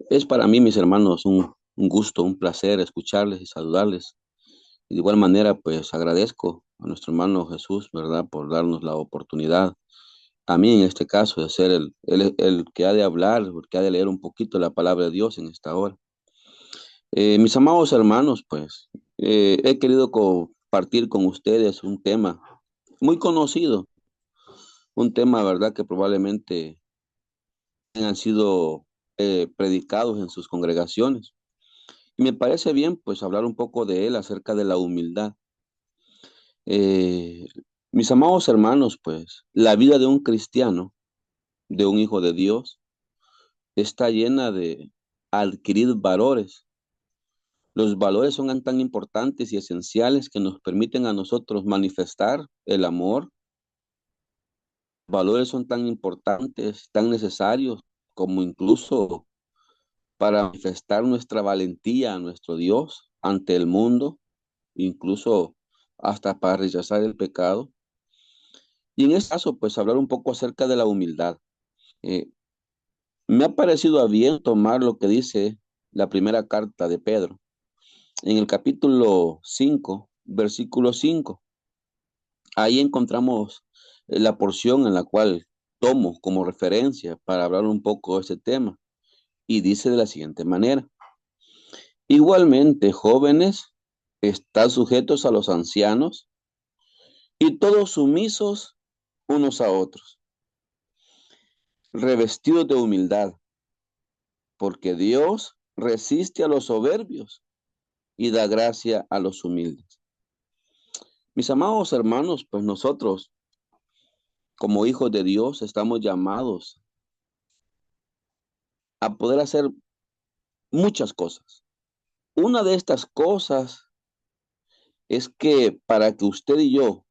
Es para mí, mis hermanos, un gusto, un placer escucharles y saludarles. Y de igual manera, pues agradezco a nuestro hermano Jesús, ¿verdad?, por darnos la oportunidad, a mí en este caso, de ser el que ha de hablar, el que ha de leer un poquito la palabra de Dios en esta hora. Mis amados hermanos, pues he querido compartir con ustedes un tema muy conocido, un tema, ¿verdad?, que probablemente han sido predicados en sus congregaciones. Y me parece bien, pues, hablar un poco de él acerca de la humildad. Eh, Mis amados hermanos, pues, la vida de un cristiano, de un hijo de Dios, está llena de adquirir valores. Los valores son tan importantes y esenciales que nos permiten a nosotros manifestar el amor. Valores son tan importantes, tan necesarios, como incluso para manifestar nuestra valentía a nuestro Dios ante el mundo, incluso hasta para rechazar el pecado. Y en este caso, pues hablar un poco acerca de la humildad. Eh, Me ha parecido a bien tomar lo que dice la primera carta de Pedro, en el capítulo 5, versículo 5. Ahí encontramos la porción en la cual tomo como referencia para hablar un poco de este tema. Y dice de la siguiente manera: igualmente, jóvenes, están sujetos a los ancianos y todos sumisos unos a otros, revestidos de humildad, porque Dios resiste a los soberbios y da gracia a los humildes. Mis amados hermanos, pues nosotros, como hijos de Dios, estamos llamados a poder hacer muchas cosas. Una de estas cosas es que para que usted y yo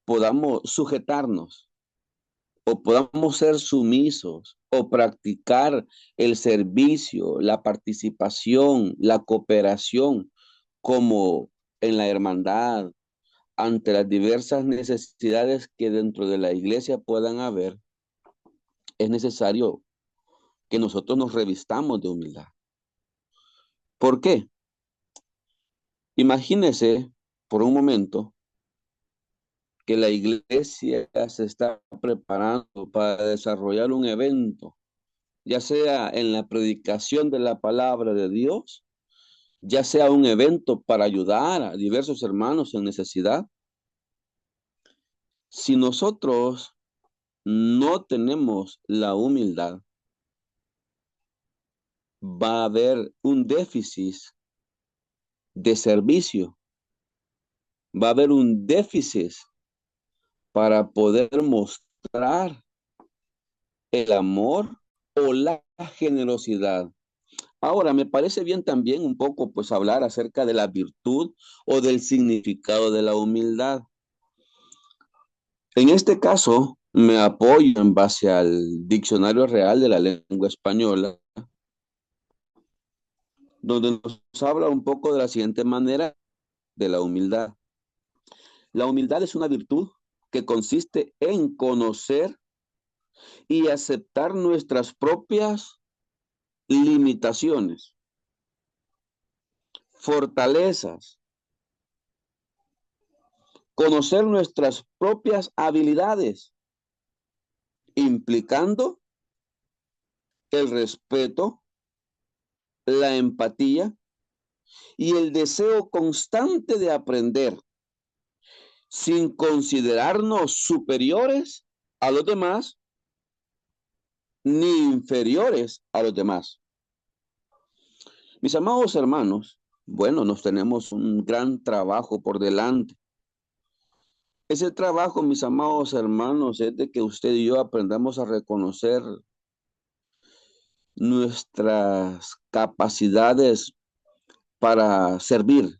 podamos sujetarnos o podamos ser sumisos o practicar el servicio, la participación, la cooperación, como en la hermandad, ante las diversas necesidades que dentro de la iglesia puedan haber, es necesario que nosotros nos revistamos de humildad. ¿Por qué? Imagínese por un momento que la iglesia se está preparando para desarrollar un evento, ya sea en la predicación de la palabra de Dios, ya sea un evento para ayudar a diversos hermanos en necesidad. Si nosotros no tenemos la humildad, va a haber un déficit de servicio, va a haber un déficit para poder mostrar el amor o la generosidad. Ahora, me parece bien también un poco, pues, hablar acerca de la virtud o del significado de la humildad. En este caso, me apoyo en base al Diccionario Real de la Lengua Española, donde nos habla un poco de la siguiente manera de la humildad. La humildad es una virtud que consiste en conocer y aceptar nuestras propias limitaciones, fortalezas, conocer nuestras propias habilidades, implicando el respeto, la empatía y el deseo constante de aprender, sin considerarnos superiores a los demás ni inferiores a los demás. Mis amados hermanos, bueno, nos tenemos un gran trabajo por delante. Ese trabajo, mis amados hermanos, es de que usted y yo aprendamos a reconocer nuestras capacidades para servir,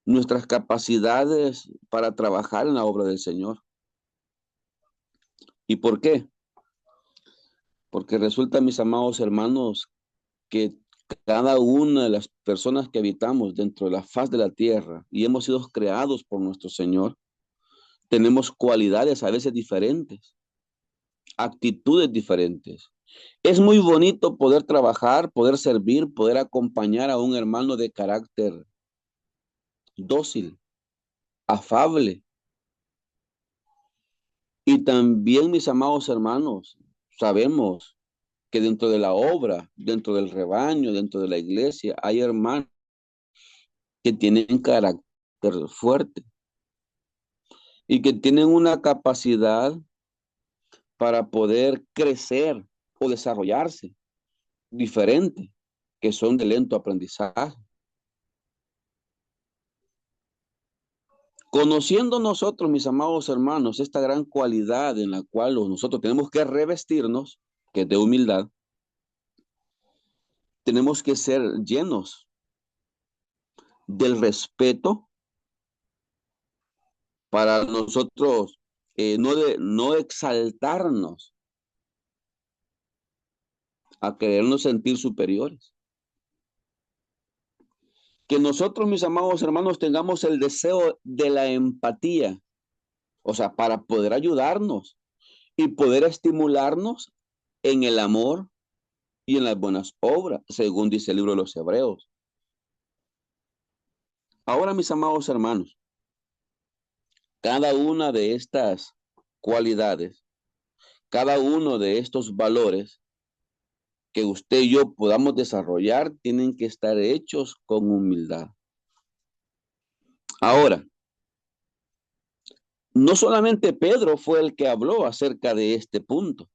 nuestras capacidades para trabajar en la obra del Señor. ¿Y por qué? Porque resulta, mis amados hermanos, que cada una de las personas que habitamos dentro de la faz de la tierra y hemos sido creados por nuestro Señor, tenemos cualidades a veces diferentes. actitudes diferentes. Es muy bonito poder trabajar, poder servir, poder acompañar a un hermano de carácter dócil, afable. Y también, mis amados hermanos, sabemos que dentro de la obra, dentro del rebaño, dentro de la iglesia, hay hermanos que tienen carácter fuerte y que tienen una capacidad para poder crecer o desarrollarse diferente, que son de lento aprendizaje. Conociendo nosotros, mis amados hermanos, esta gran cualidad en la cual nosotros tenemos que revestirnos, que es de humildad, tenemos que ser llenos del respeto para nosotros, no exaltarnos a querernos sentir superiores. Que nosotros, mis amados hermanos, tengamos el deseo de la empatía, o sea, para poder ayudarnos y poder estimularnos en el amor y en las buenas obras, según dice el libro de los Hebreos. Ahora, mis amados hermanos, cada una de estas cualidades, cada uno de estos valores que usted y yo podamos desarrollar, tienen que estar hechos con humildad. Ahora, no solamente Pedro fue el que habló acerca de este punto.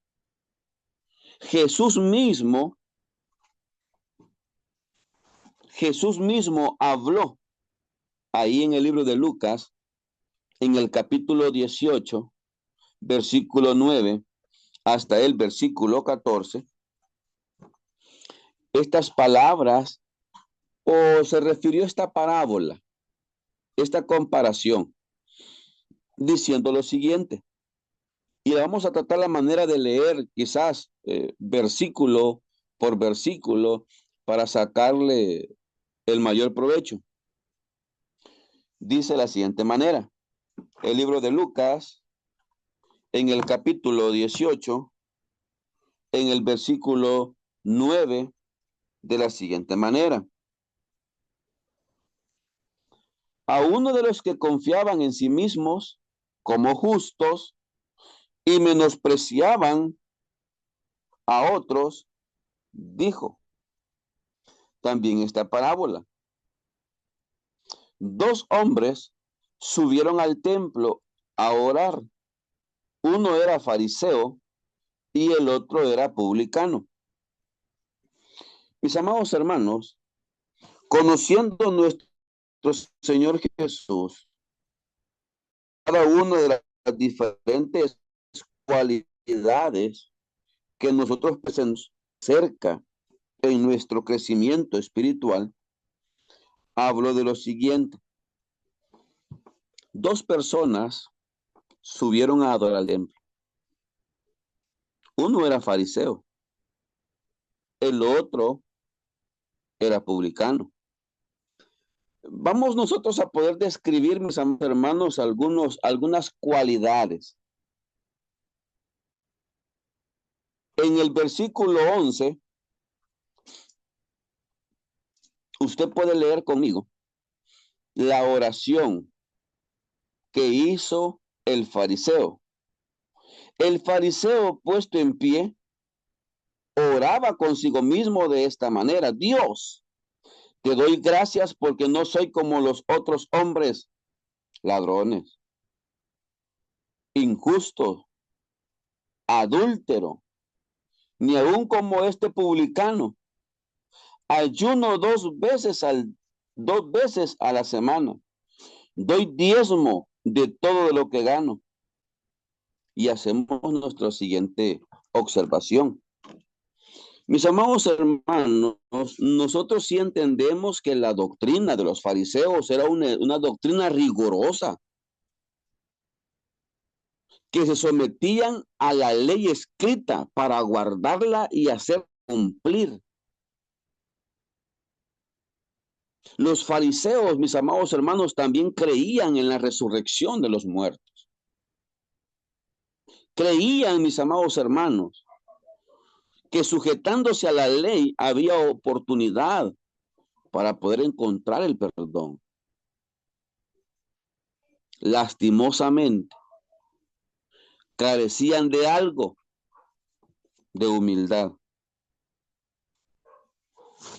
Jesús mismo, Jesús mismo habló ahí en el libro de Lucas, en el capítulo 18, versículo 9, hasta el versículo 14, estas palabras, o se refirió a esta parábola, esta comparación, diciendo lo siguiente, y vamos a tratar la manera de leer quizás versículo por versículo para sacarle el mayor provecho. Dice la siguiente manera, el libro de Lucas, en el capítulo 18, en el versículo 9, de la siguiente manera. A uno de los que confiaban en sí mismos como justos y menospreciaban a otros, dijo también esta parábola. Dos hombres subieron al templo a orar. Uno era fariseo y el otro era publicano. Mis amados hermanos, conociendo nuestro Señor Jesús, cada una de las diferentes cualidades que nosotros presentamos cerca en nuestro crecimiento espiritual, hablo de lo siguiente. Dos personas subieron a adorar al templo. Uno era fariseo, el otro era publicano. Vamos nosotros a poder describir, mis hermanos, algunas cualidades. En el versículo 11, usted puede leer conmigo la oración que hizo el fariseo. El fariseo, puesto en pie, oraba consigo mismo de esta manera: Dios, te doy gracias porque no soy como los otros hombres, ladrones, injustos, adúltero, ni aun como este publicano. Ayuno dos veces a la semana. Doy diezmo de todo lo que gano. Y hacemos nuestra siguiente observación. Mis amados hermanos, nosotros sí entendemos que la doctrina de los fariseos era una doctrina rigurosa, que se sometían a la ley escrita para guardarla y hacer cumplir. Los fariseos, mis amados hermanos, también creían en la resurrección de los muertos. Creían, mis amados hermanos, que sujetándose a la ley había oportunidad para poder encontrar el perdón. Lastimosamente, carecían de algo, de humildad.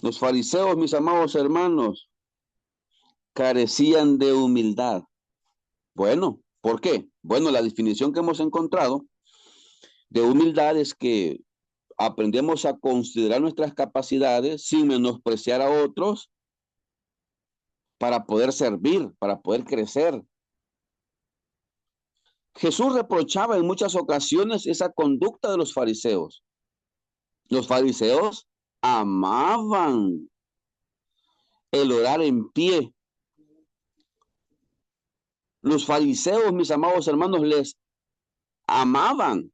Los fariseos, mis amados hermanos, carecían de humildad. Bueno, ¿por qué? Bueno, la definición que hemos encontrado de humildad es que aprendemos a considerar nuestras capacidades sin menospreciar a otros para poder servir, para poder crecer. Jesús reprochaba en muchas ocasiones esa conducta de los fariseos. Los fariseos amaban el orar en pie. Los fariseos, mis amados hermanos, les amaban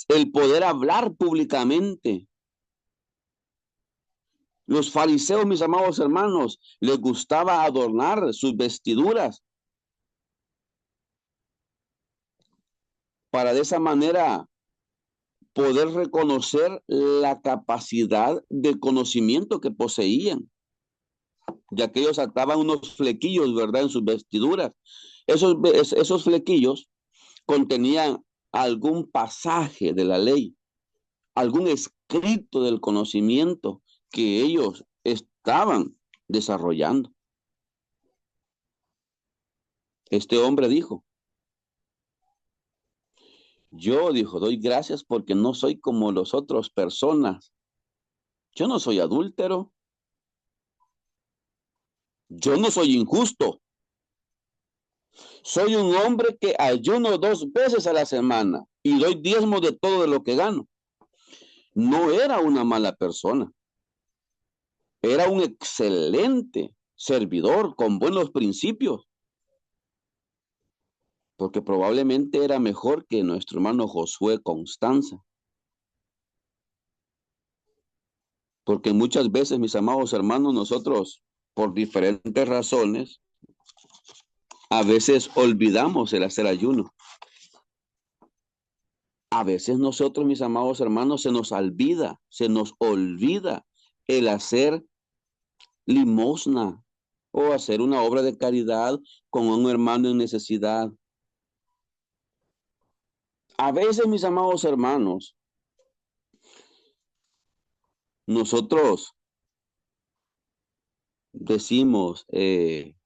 el poder hablar públicamente. Los fariseos, mis amados hermanos, les gustaba adornar sus vestiduras para de esa manera poder reconocer la capacidad de conocimiento que poseían, ya que ellos ataban unos flequillos, ¿verdad?, en sus vestiduras. Esos flequillos contenían algún pasaje de la ley, algún escrito del conocimiento que ellos estaban desarrollando. Este hombre dijo, doy gracias porque no soy como las otras personas. Yo no soy adúltero. Yo no soy injusto. Soy un hombre que ayuno 2 veces a la semana y doy diezmo de todo de lo que gano. No era una mala persona. Era un excelente servidor con buenos principios, porque probablemente era mejor que nuestro hermano Josué Constanza. Porque muchas veces, mis amados hermanos, nosotros, por diferentes razones, a veces olvidamos el hacer ayuno. A veces nosotros, mis amados hermanos, se nos olvida el hacer limosna o hacer una obra de caridad con un hermano en necesidad. A veces, mis amados hermanos, nosotros decimos, hoy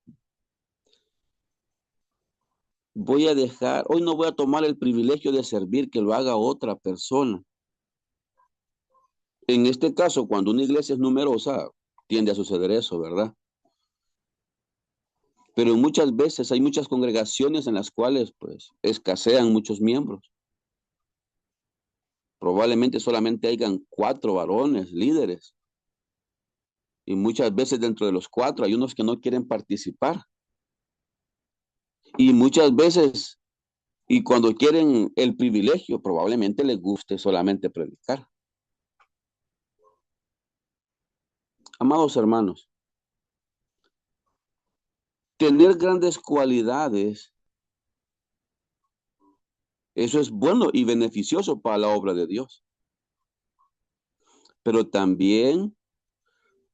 no voy a tomar el privilegio de servir, que lo haga otra persona. En este caso, cuando una iglesia es numerosa, tiende a suceder eso, ¿verdad? Pero muchas veces hay muchas congregaciones en las cuales pues escasean muchos miembros. Probablemente solamente hayan 4 varones, líderes. Y muchas veces dentro de los 4 hay unos que no quieren participar. Y muchas veces, y cuando quieren el privilegio, probablemente les guste solamente predicar. Amados hermanos, tener grandes cualidades, eso es bueno y beneficioso para la obra de Dios. Pero también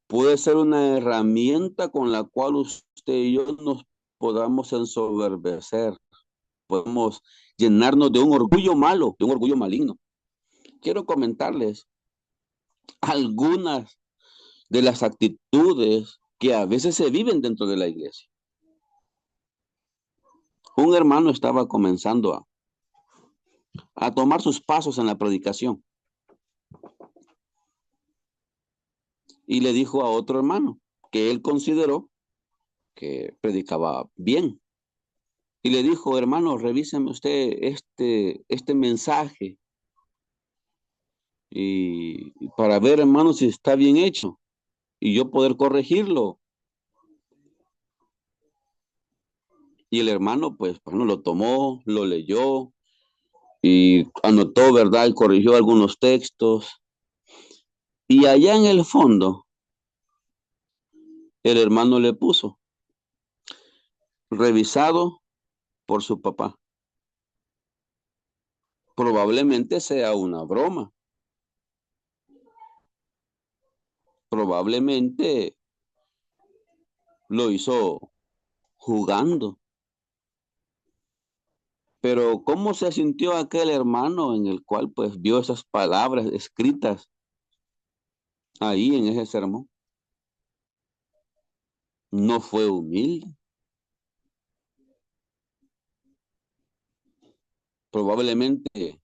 puede ser una herramienta con la cual usted y yo nos podamos ensoberbecer, podemos llenarnos de un orgullo malo, de un orgullo maligno. Quiero comentarles algunas de las actitudes que a veces se viven dentro de la iglesia. Un hermano estaba comenzando a tomar sus pasos en la predicación y le dijo a otro hermano que él consideró que predicaba bien. Y le dijo, hermano, revíseme usted este mensaje y para ver, hermano, si está bien hecho y yo poder corregirlo. Y el hermano, pues, bueno, lo tomó, lo leyó y anotó, ¿verdad? Y corrigió algunos textos. Y allá en el fondo, el hermano le puso, revisado por su papá. Probablemente sea una broma. Probablemente lo hizo jugando. Pero ¿cómo se sintió aquel hermano en el cual pues vio esas palabras escritas ahí en ese sermón? No fue humilde. Probablemente,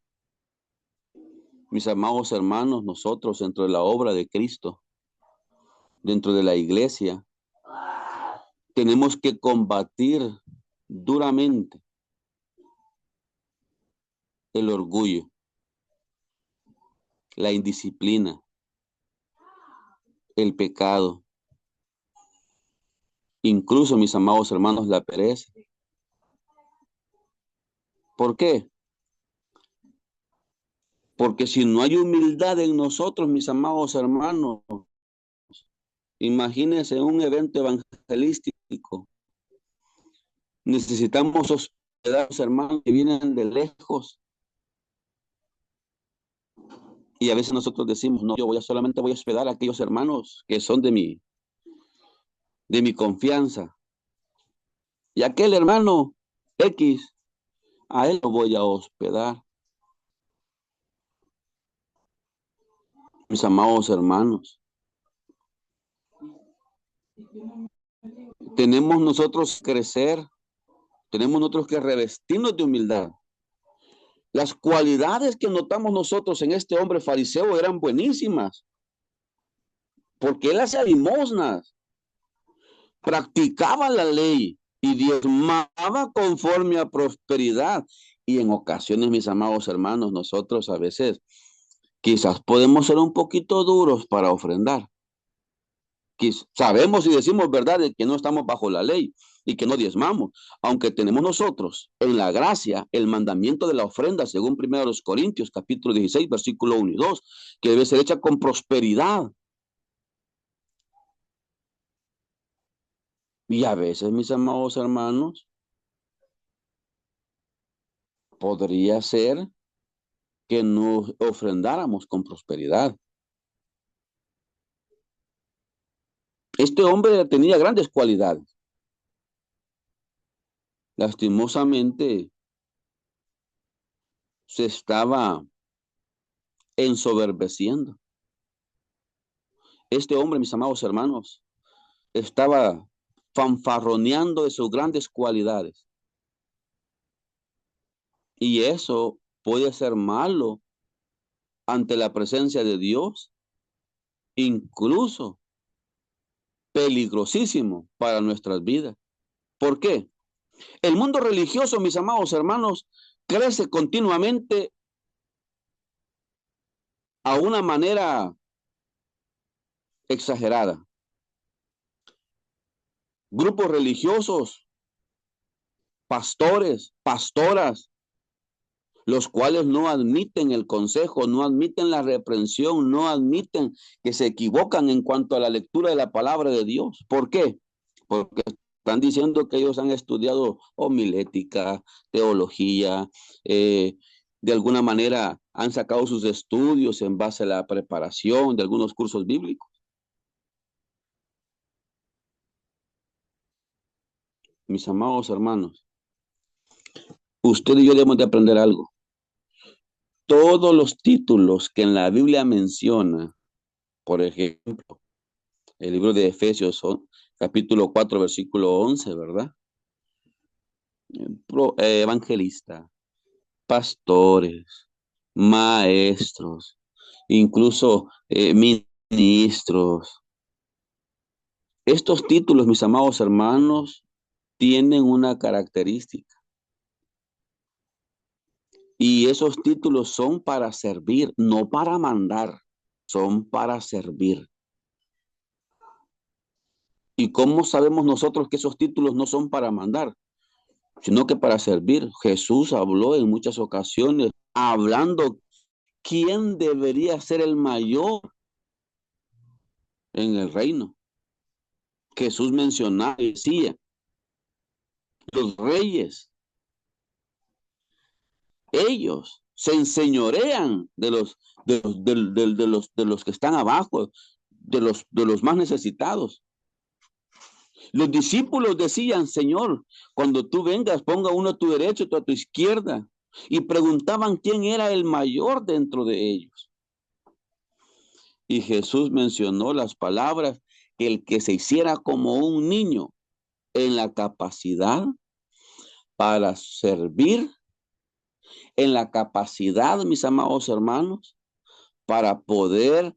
mis amados hermanos, nosotros dentro de la obra de Cristo, dentro de la iglesia, tenemos que combatir duramente el orgullo, la indisciplina, el pecado, incluso, mis amados hermanos, la pereza. ¿Por qué? Porque si no hay humildad en nosotros, mis amados hermanos, imagínense un evento evangelístico. Necesitamos hospedar a los hermanos que vienen de lejos. Y a veces nosotros decimos, no, solamente voy a hospedar a aquellos hermanos que son de mi confianza. Y aquel hermano X, a él lo voy a hospedar. Mis amados hermanos, tenemos nosotros que crecer, tenemos nosotros que revestirnos de humildad. Las cualidades que notamos nosotros en este hombre fariseo eran buenísimas, porque él hacía limosnas, practicaba la ley y diezmaba conforme a prosperidad. Y en ocasiones, mis amados hermanos, nosotros a veces quizás podemos ser un poquito duros para ofrendar. Sabemos y decimos verdad de que no estamos bajo la ley y que no diezmamos, aunque tenemos nosotros en la gracia el mandamiento de la ofrenda, según 1 Corintios, capítulo 16, versículo 1 y 2, que debe ser hecha con prosperidad. Y a veces, mis amados hermanos, podría ser que nos ofrendáramos con prosperidad. Este hombre tenía grandes cualidades. Lastimosamente, se estaba ensoberbeciendo. Este hombre, mis amados hermanos, estaba fanfarroneando de sus grandes cualidades. Y eso puede ser malo ante la presencia de Dios, incluso peligrosísimo para nuestras vidas. ¿Por qué? El mundo religioso, mis amados hermanos, crece continuamente a una manera exagerada. Grupos religiosos, pastores, pastoras, los cuales no admiten el consejo, no admiten la reprensión, no admiten que se equivocan en cuanto a la lectura de la palabra de Dios. ¿Por qué? Porque están diciendo que ellos han estudiado homilética, teología, de alguna manera han sacado sus estudios en base a la preparación de algunos cursos bíblicos. Mis amados hermanos, usted y yo debemos de aprender algo. Todos los títulos que en la Biblia menciona, por ejemplo, el libro de Efesios, capítulo 4, versículo 11, ¿verdad? Evangelista, pastores, maestros, incluso ministros. Estos títulos, mis amados hermanos, tienen una característica. Y esos títulos son para servir, no para mandar, son para servir. ¿Y cómo sabemos nosotros que esos títulos no son para mandar, sino que para servir? Jesús habló en muchas ocasiones, hablando quién debería ser el mayor en el reino. Jesús mencionaba y decía, los reyes, ellos se enseñorean de los que están abajo, de los más necesitados. Los discípulos decían, Señor, cuando tú vengas, ponga uno a tu derecha y otro a tu izquierda. Y preguntaban quién era el mayor dentro de ellos. Y Jesús mencionó las palabras, el que se hiciera como un niño en la capacidad para servir, en la capacidad, mis amados hermanos, para poder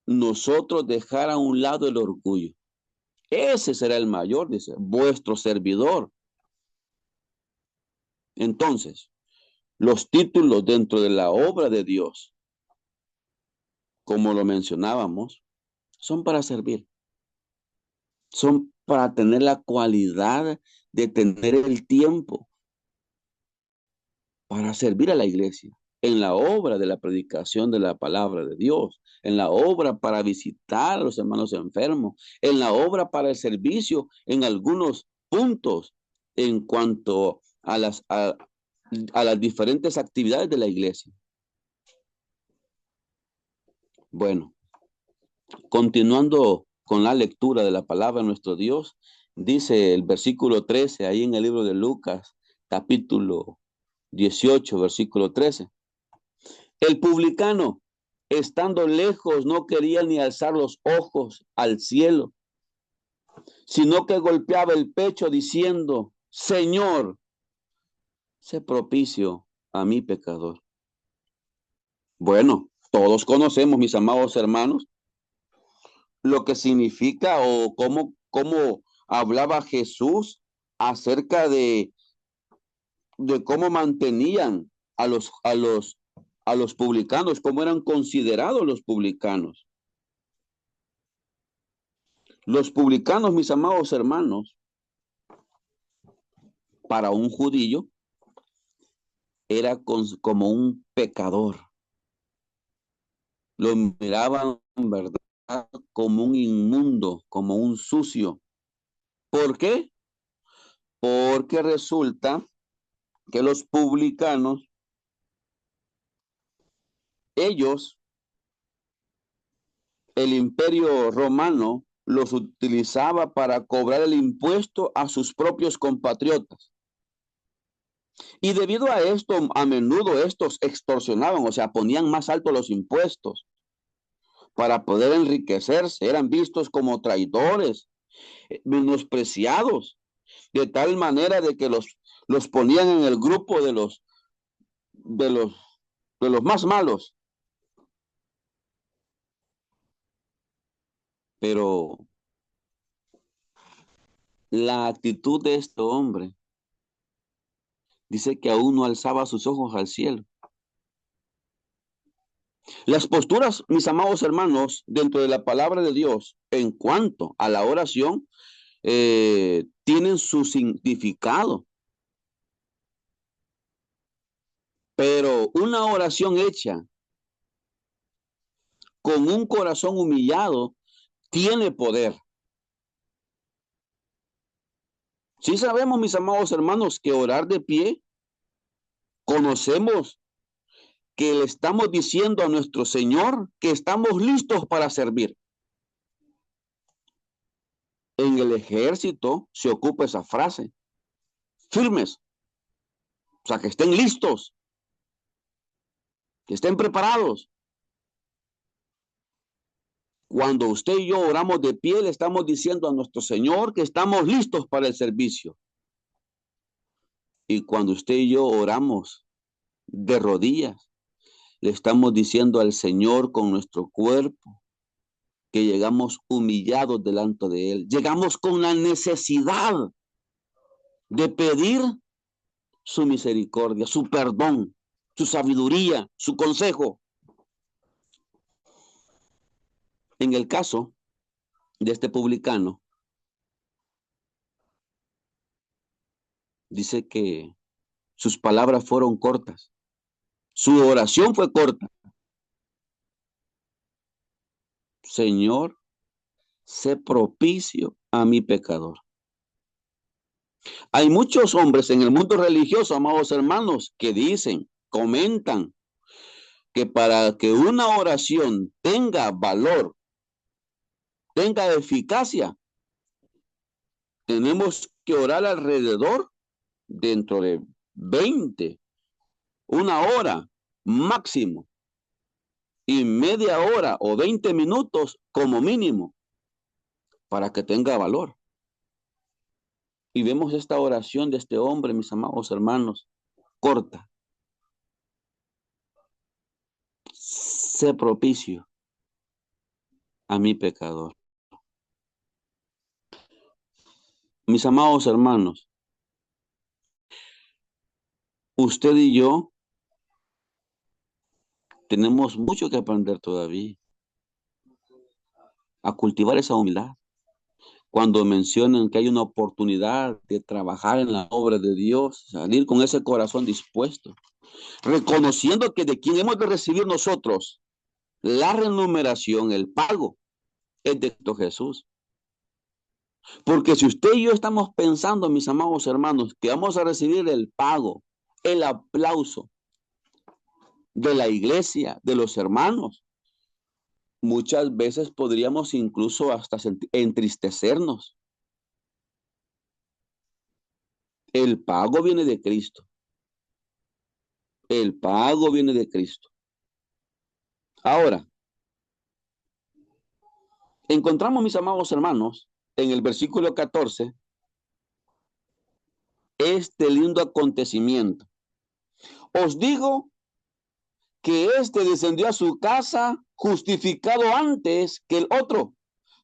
nosotros dejar a un lado el orgullo. Ese será el mayor, dice, vuestro servidor. Entonces, los títulos dentro de la obra de Dios, como lo mencionábamos, son para servir. Son para tener la cualidad de tener el tiempo para servir a la iglesia, en la obra de la predicación de la palabra de Dios, en la obra para visitar a los hermanos enfermos, en la obra para el servicio en algunos puntos en cuanto a las diferentes actividades de la iglesia. Bueno, continuando con la lectura de la palabra de nuestro Dios, dice el versículo 13, ahí en el libro de Lucas, capítulo 18, versículo 13. El publicano, estando lejos, no quería ni alzar los ojos al cielo, sino que golpeaba el pecho diciendo, Señor, sé propicio a mi pecador. Bueno, todos conocemos, mis amados hermanos, lo que significa o cómo hablaba Jesús acerca de cómo mantenían a los publicanos, cómo eran considerados los publicanos. Los publicanos, mis amados hermanos, para un judío, era como un pecador. Lo miraban, ¿verdad?, como un inmundo, como un sucio. ¿Por qué? Porque resulta que los publicanos, ellos, el imperio romano, los utilizaba para cobrar el impuesto a sus propios compatriotas. Y debido a esto, a menudo estos extorsionaban, o sea, ponían más alto los impuestos para poder enriquecerse. Eran vistos como traidores, menospreciados, de tal manera de que los ponían en el grupo de los más malos. Pero la actitud de este hombre dice que aún no alzaba sus ojos al cielo. Las posturas, mis amados hermanos, dentro de la palabra de Dios, en cuanto a la oración, tienen su significado. Pero una oración hecha con un corazón humillado tiene poder. Sí sabemos, mis amados hermanos, que orar de pie, conocemos que le estamos diciendo a nuestro Señor que estamos listos para servir. En el ejército se ocupa esa frase, firmes, o sea, que estén listos, que estén preparados. Cuando usted y yo oramos de pie, le estamos diciendo a nuestro Señor que estamos listos para el servicio. Y cuando usted y yo oramos de rodillas, le estamos diciendo al Señor con nuestro cuerpo que llegamos humillados delante de Él. Llegamos con la necesidad de pedir su misericordia, su perdón, su sabiduría, su consejo. En el caso de este publicano, dice que sus palabras fueron cortas. Su oración fue corta. Señor, sé propicio a mi pecador. Hay muchos hombres en el mundo religioso, amados hermanos, que dicen comentan que para que una oración tenga valor, tenga eficacia, tenemos que orar alrededor dentro de 20, una hora máximo, y media hora o 20 minutos como mínimo para que tenga valor. Y vemos esta oración de este hombre, mis amados hermanos, corta. Sé propicio a mi pecador. Mis amados hermanos, usted y yo tenemos mucho que aprender todavía a cultivar esa humildad. Cuando mencionan que hay una oportunidad de trabajar en la obra de Dios, salir con ese corazón dispuesto, reconociendo que de quien hemos de recibir nosotros la remuneración, el pago, es de Cristo Jesús. Porque si usted y yo estamos pensando, mis amados hermanos, que vamos a recibir el pago, el aplauso de la iglesia, de los hermanos, muchas veces podríamos incluso hasta entristecernos. El pago viene de Cristo. El pago viene de Cristo. Ahora, encontramos, mis amados hermanos, en el versículo 14, este lindo acontecimiento. Os digo que este descendió a su casa justificado antes que el otro,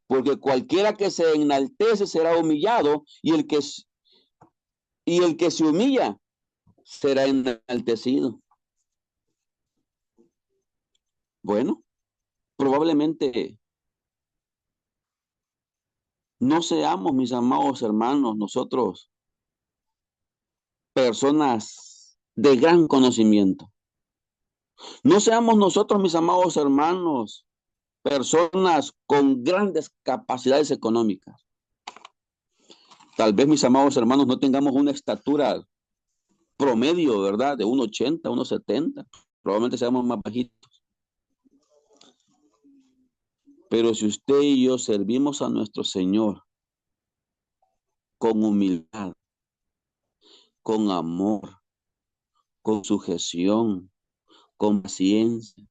porque cualquiera que se enaltece será humillado, y el que se humilla será enaltecido. Bueno, probablemente no seamos, mis amados hermanos, nosotros personas de gran conocimiento. No seamos nosotros, mis amados hermanos, personas con grandes capacidades económicas. Tal vez, mis amados hermanos, no tengamos una estatura promedio, ¿verdad? De 1,80, 1,70. Probablemente seamos más bajitos. Pero si usted y yo servimos a nuestro Señor con humildad, con amor, con sujeción, con paciencia,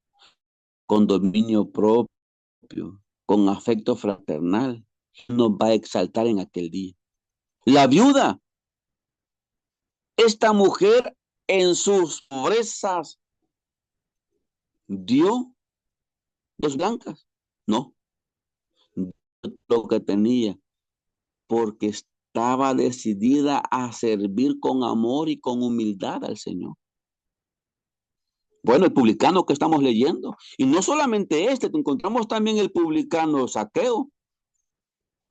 con dominio propio, con afecto fraternal, nos va a exaltar en aquel día. La viuda, esta mujer en sus pobrezas dio 2 blancas. No, lo que tenía, porque estaba decidida a servir con amor y con humildad al Señor. Bueno, el publicano que estamos leyendo, y no solamente encontramos también el publicano Zaqueo.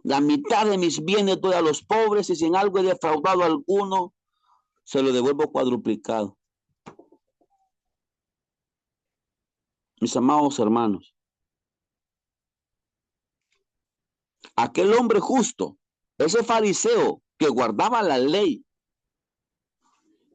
La mitad de mis bienes doy a los pobres, y si en algo he defraudado a alguno, se lo devuelvo cuadruplicado. Mis amados hermanos, aquel hombre justo, ese fariseo que guardaba la ley,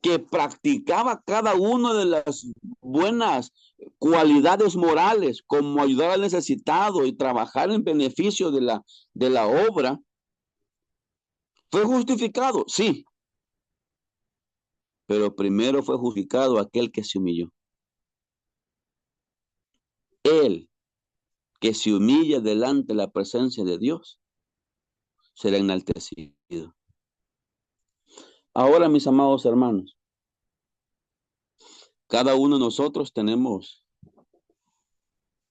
que practicaba cada una de las buenas cualidades morales, como ayudar al necesitado y trabajar en beneficio de la obra, fue justificado, sí, pero primero fue justificado aquel que se humilló. Él que se humilla delante de la presencia de Dios será enaltecido. Ahora, mis amados hermanos, cada uno de nosotros tenemos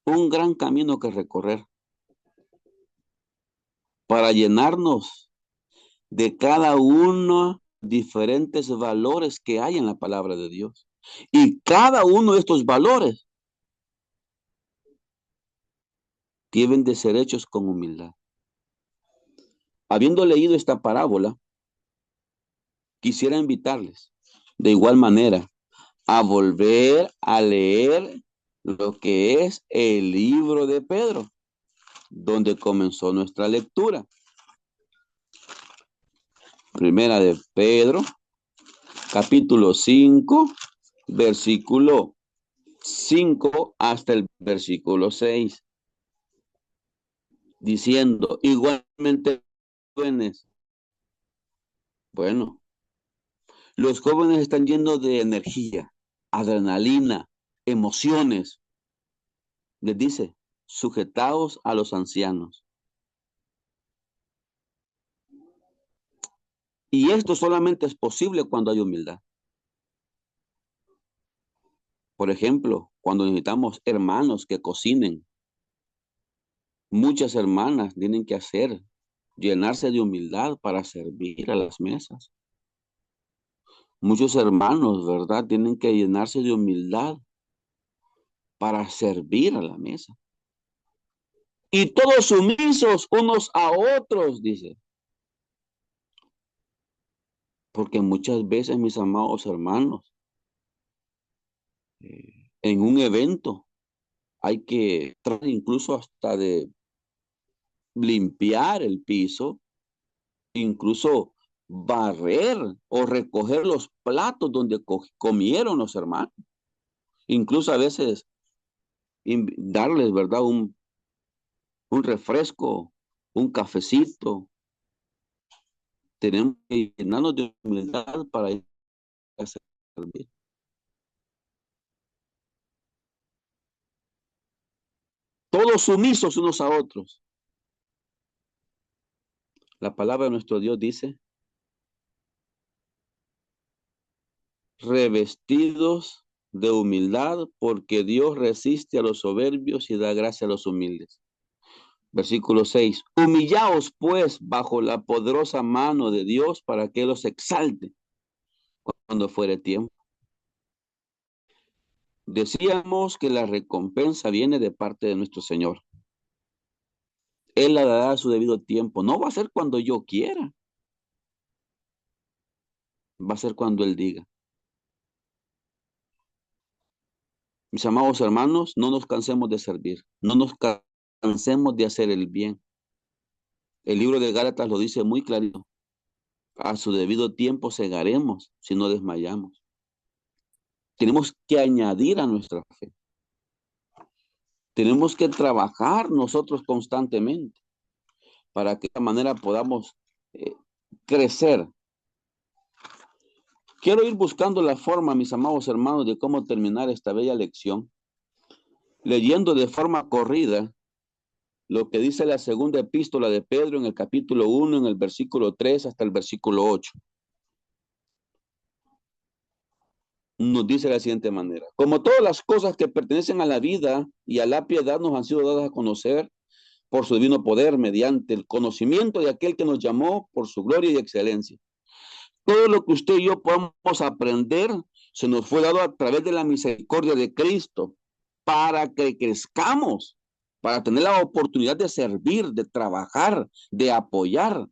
un gran camino que recorrer para llenarnos de cada uno diferentes valores que hay en la palabra de Dios. Y cada uno de estos valores deben de ser hechos con humildad. Habiendo leído esta parábola, quisiera invitarles de igual manera a volver a leer lo que es el libro de Pedro, donde comenzó nuestra lectura. Primera de Pedro, capítulo 5, versículo 5 hasta el versículo 6, diciendo, igualmente jóvenes, bueno, los jóvenes están llenos de energía, adrenalina, emociones. Les dice, sujetaos a los ancianos. Y esto solamente es posible cuando hay humildad. Por ejemplo, cuando necesitamos hermanos que cocinen, muchas hermanas tienen que llenarse de humildad para servir a las mesas. Muchos hermanos, ¿verdad? Tienen que llenarse de humildad para servir a la mesa. Y todos sumisos unos a otros, dice. Porque muchas veces, mis amados hermanos, en un evento hay que tratar incluso hasta de limpiar el piso, incluso barrer o recoger los platos donde comieron los hermanos. Incluso a veces darles, ¿verdad? Un refresco, un cafecito. Tenemos que llenarnos de humildad para ir a servir. Todos sumisos unos a otros. La palabra de nuestro Dios dice, revestidos de humildad, porque Dios resiste a los soberbios y da gracia a los humildes. Versículo 6. Humillaos pues bajo la poderosa mano de Dios para que los exalte cuando fuere tiempo. Decíamos que la recompensa viene de parte de nuestro Señor. Él la dará a su debido tiempo. No va a ser cuando yo quiera. Va a ser cuando Él diga. Mis amados hermanos, no nos cansemos de servir. No nos cansemos de hacer el bien. El libro de Gálatas lo dice muy clarito. A su debido tiempo segaremos si no desmayamos. Tenemos que añadir a nuestra fe. Tenemos que trabajar nosotros constantemente para que de esta manera podamos crecer. Quiero ir buscando la forma, mis amados hermanos, de cómo terminar esta bella lección, leyendo de forma corrida lo que dice la segunda epístola de Pedro en el capítulo 1, en el versículo 3 hasta el versículo 8. Nos dice de la siguiente manera: como todas las cosas que pertenecen a la vida y a la piedad nos han sido dadas a conocer por su divino poder, mediante el conocimiento de aquel que nos llamó por su gloria y excelencia. Todo lo que usted y yo podemos aprender se nos fue dado a través de la misericordia de Cristo para que crezcamos, para tener la oportunidad de servir, de trabajar, de apoyarnos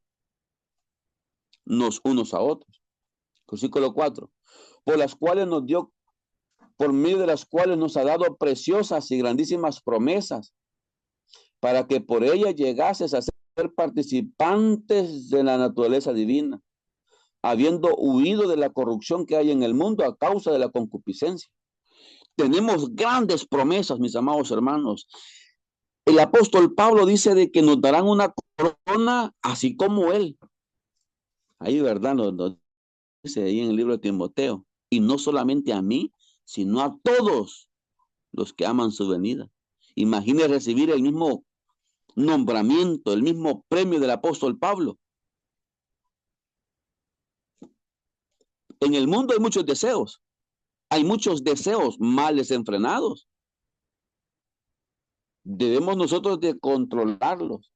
unos a otros. Versículo 4. Por las cuales nos dio, por medio de las cuales nos ha dado preciosas y grandísimas promesas, para que por ellas llegases a ser participantes de la naturaleza divina, habiendo huido de la corrupción que hay en el mundo a causa de la concupiscencia. Tenemos grandes promesas, mis amados hermanos. El apóstol Pablo dice de que nos darán una corona así como él. Ahí, ¿verdad? Nos dice ahí en el libro de Timoteo. Y no solamente a mí, sino a todos los que aman su venida. Imagine recibir el mismo nombramiento, el mismo premio del apóstol Pablo. En el mundo hay muchos deseos. Hay muchos deseos mal desenfrenados. Debemos nosotros de controlarlos.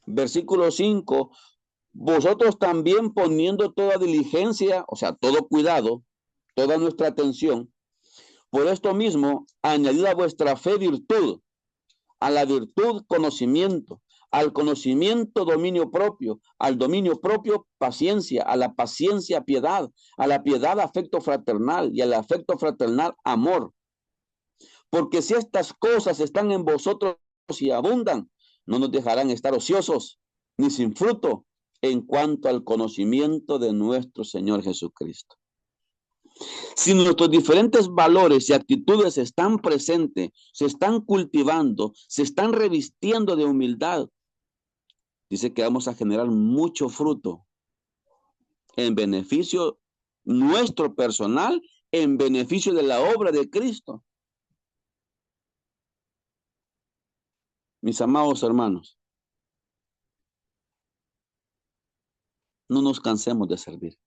Versículo 5. Vosotros también poniendo toda diligencia, o sea, todo cuidado, toda nuestra atención, por esto mismo, añadid a vuestra fe virtud, a la virtud conocimiento, al conocimiento dominio propio, al dominio propio paciencia, a la paciencia piedad, a la piedad afecto fraternal y al afecto fraternal amor. Porque si estas cosas están en vosotros y abundan, no nos dejarán estar ociosos ni sin fruto en cuanto al conocimiento de nuestro Señor Jesucristo. Si nuestros diferentes valores y actitudes están presentes, se están cultivando, se están revistiendo de humildad, dice que vamos a generar mucho fruto en beneficio nuestro personal, en beneficio de la obra de Cristo. Mis amados hermanos, no nos cansemos de servir.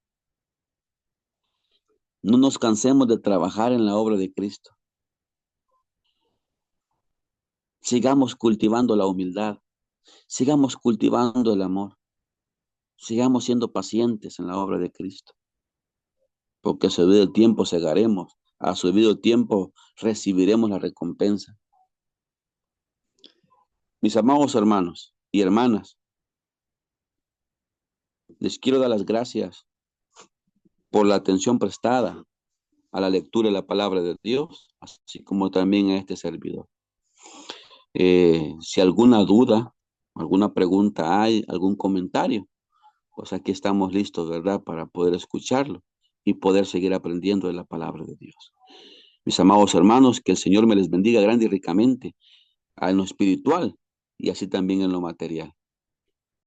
No nos cansemos de trabajar en la obra de Cristo. Sigamos cultivando la humildad. Sigamos cultivando el amor. Sigamos siendo pacientes en la obra de Cristo. Porque a su debido tiempo segaremos. A su debido tiempo recibiremos la recompensa. Mis amados hermanos y hermanas, les quiero dar las gracias por la atención prestada a la lectura de la palabra de Dios, así como también a este servidor. Si alguna duda, alguna pregunta hay, algún comentario, pues aquí estamos listos, ¿verdad? Para poder escucharlo y poder seguir aprendiendo de la palabra de Dios. Mis amados hermanos, que el Señor me les bendiga grande y ricamente en lo espiritual y así también en lo material.